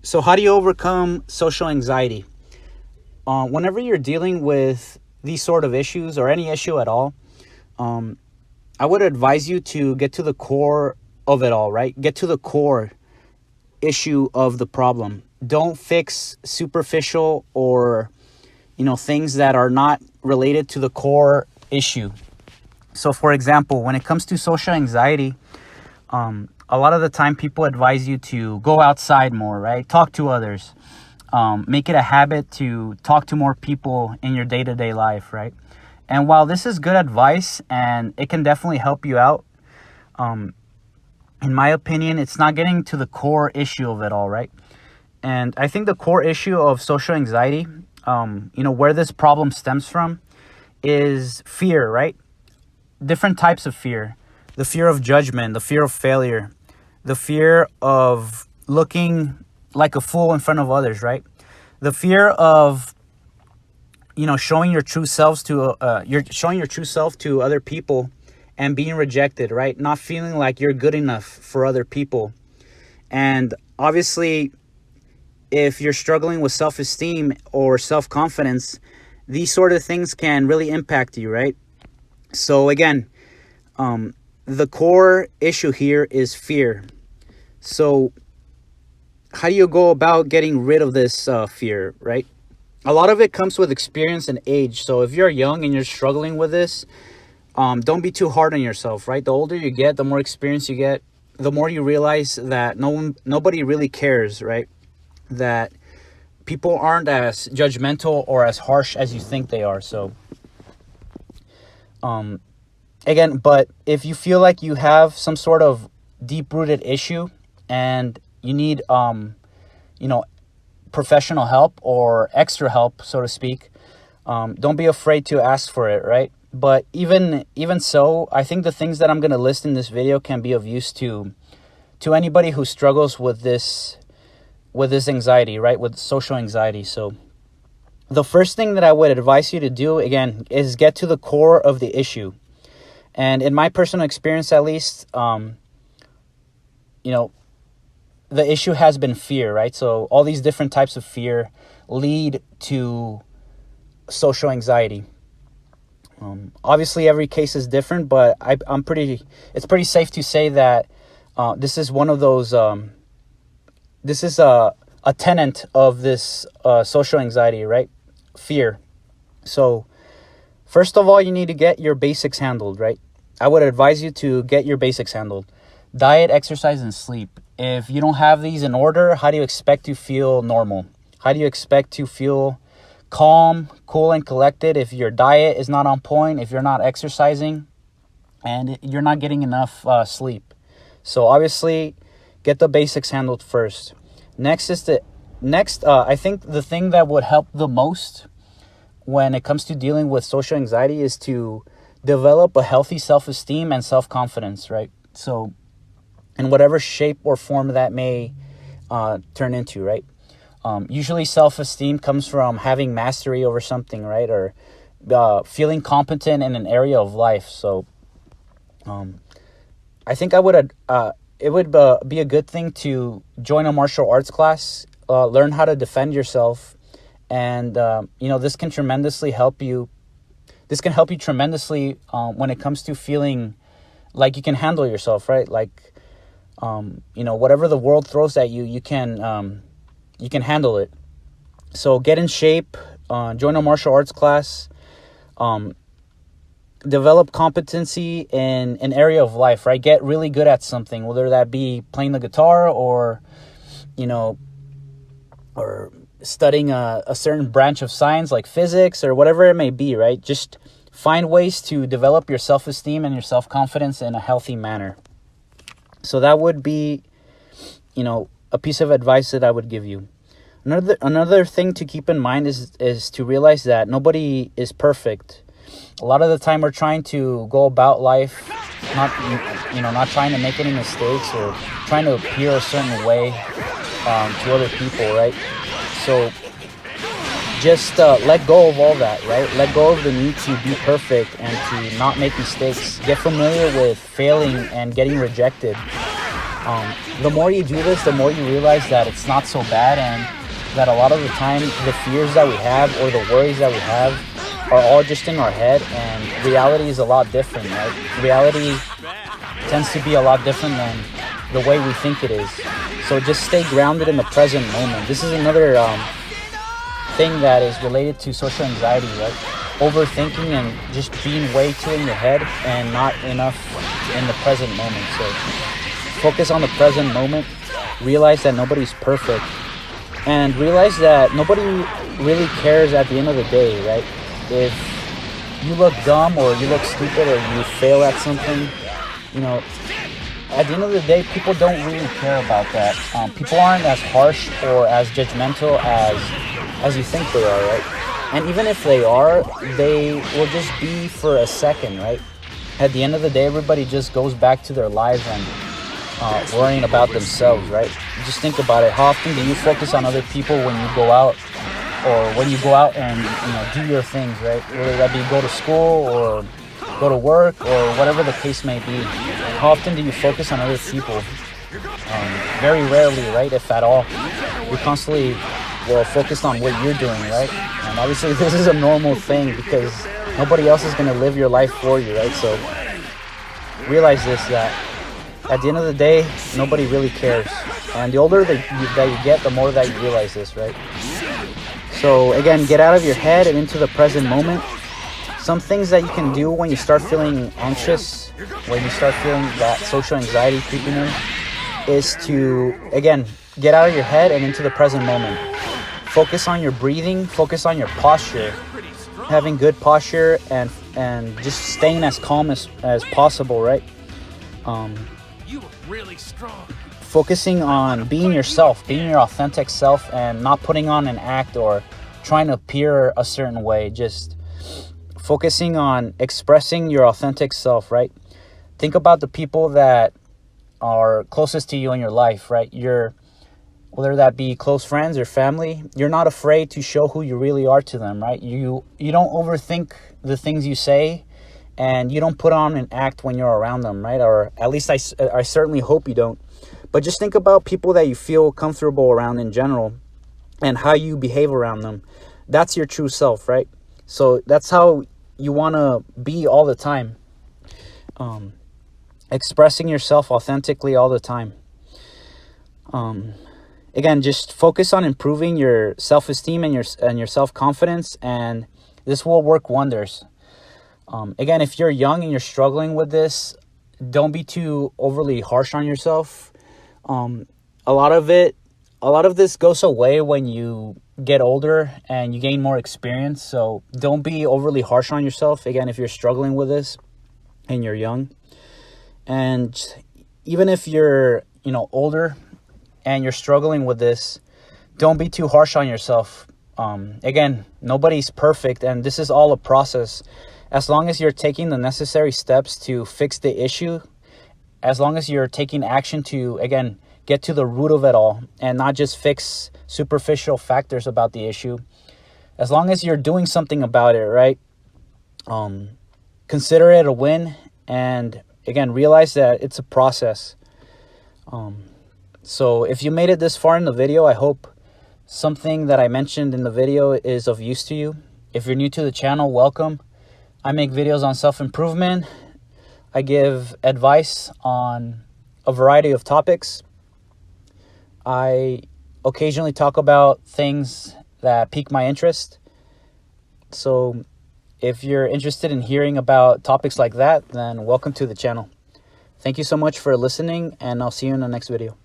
So how do you overcome social anxiety? Whenever you're dealing with these sort of issues or any issue at all, um, I would advise you to get to the core of it all, right? Get to the core issue of the problem. Don't fix superficial or, things that are not related to the core issue. So, for example, when it comes to social anxiety, a lot of the time people advise you to go outside more, right? Talk to others. Make it a habit to talk to more people in your day-to-day life, right? And while this is good advice and it can definitely help you out, in my opinion, it's not getting to the core issue of it all, right? And I think the core issue of social anxiety, where this problem stems from is fear, right? Different types of fear. The fear of judgment, the fear of failure, the fear of looking like a fool in front of others, right? The fear of, showing your true self to other people and being rejected, right? Not feeling like you're good enough for other people. And obviously, if you're struggling with self-esteem or self-confidence, these sort of things can really impact you, right? So again, the core issue here is fear. So how do you go about getting rid of this fear, right? A lot of it comes with experience and age. So if you're young and you're struggling with this, don't be too hard on yourself, right? The older you get, the more experience you get, the more you realize that nobody really cares, right? That people aren't as judgmental or as harsh as you think they are. So, again, but if you feel like you have some sort of deep-rooted issue and you need, professional help or extra help, so to speak, don't be afraid to ask for it, right? But even so, I think the things that I'm going to list in this video can be of use to anybody who struggles with this anxiety, right? With social anxiety. So the first thing that I would advise you to do, again, is get to the core of the issue. And in my personal experience, at least, the issue has been fear, right? So all these different types of fear lead to social anxiety. Obviously, every case is different, but it's pretty safe to say that this is one of those. This is a tenet of this social anxiety, right? Fear. So first of all, you need to get your basics handled, right? I would advise you to get your basics handled. Diet, exercise, and sleep. If you don't have these in order, how do you expect to feel normal? How do you expect to feel calm, cool, and collected if your diet is not on point, if you're not exercising, and you're not getting enough sleep? So obviously, get the basics handled first. Next, I think the thing that would help the most when it comes to dealing with social anxiety is to develop a healthy self-esteem and self-confidence, right? So in whatever shape or form that may turn into, right? Usually self-esteem comes from having mastery over something, right? Or feeling competent in an area of life. So I think it would be a good thing to join a martial arts class, learn how to defend yourself. And, this can tremendously help you. This can help you tremendously when it comes to feeling like you can handle yourself, right? Like, whatever the world throws at you, you can handle it. So get in shape, join a martial arts class, develop competency in an area of life, right? Get really good at something, whether that be playing the guitar or studying a certain branch of science like physics or whatever it may be, right? Just find ways to develop your self-esteem and your self-confidence in a healthy manner. So that would be, a piece of advice that I would give you. Another thing to keep in mind is to realize that nobody is perfect. A lot of the time we're trying to go about life not trying to make any mistakes or trying to appear a certain way to other people, right? So just let go of all that, right? Let go of the need to be perfect and to not make mistakes. Get familiar with failing and getting rejected. The more you do this, the more you realize that it's not so bad, and that a lot of the time the fears that we have or the worries that we have are all just in our head, and reality is a lot different, right? Reality tends to be a lot different than the way we think it is. So just stay grounded in the present moment. This is another thing that is related to social anxiety, right? Overthinking and just being way too in your head and not enough in the present moment. So focus on the present moment. Realize that nobody's perfect, and realize that nobody really cares at the end of the day, right? If you look dumb or you look stupid or you fail at something, you know, at the end of the day, people don't really care about that. People aren't as harsh or as judgmental as you think they are, right? And even if they are, they will just be for a second, right? At the end of the day, everybody just goes back to their lives and worrying about themselves, right? Just think about it. How often do you focus on other people when you go out, or when you go out and do your things, right? Whether that be go to school or go to work or whatever the case may be. How often do you focus on other people? Very rarely, right? If at all. You're constantly focused on what you're doing, right? And obviously this is a normal thing because nobody else is going to live your life for you, right? So realize this, that at the end of the day, nobody really cares. And the older that you get, the more that you realize this, right? So again, get out of your head and into the present moment. Some things that you can do when you start feeling anxious, when you start feeling that social anxiety creeping in, is to, again, get out of your head and into the present moment. Focus on your breathing, focus on your posture, having good posture, and just staying as calm as possible, right? You look really strong. Focusing on being yourself, being your authentic self, and not putting on an act or trying to appear a certain way. Just focusing on expressing your authentic self, right? Think about the people that are closest to you in your life, right? Whether that be close friends or family, you're not afraid to show who you really are to them, right? You don't overthink the things you say, and you don't put on an act when you're around them, right? Or at least I certainly hope you don't. But just think about people that you feel comfortable around in general and how you behave around them. That's your true self, right? So that's how you want to be all the time. Expressing yourself authentically all the time. Again, just focus on improving your self-esteem and your self-confidence, and this will work wonders. Again, if you're young and you're struggling with this, don't be too overly harsh on yourself. A lot of this goes away when you get older and you gain more experience. So don't be overly harsh on yourself. Again, if you're struggling with this and you're young, and even if you're, older and you're struggling with this, don't be too harsh on yourself. Again, nobody's perfect, and this is all a process. As long as you're taking the necessary steps to fix the issue, as long as you're taking action to, again, get to the root of it all and not just fix superficial factors about the issue, as long as you're doing something about it, right? Consider it a win, and again, realize that it's a process. So if you made it this far in the video, I hope something that I mentioned in the video is of use to you. If you're new to the channel, welcome. I make videos on self-improvement. I give advice on a variety of topics. I occasionally talk about things that pique my interest. So if you're interested in hearing about topics like that, then welcome to the channel. Thank you so much for listening, and I'll see you in the next video.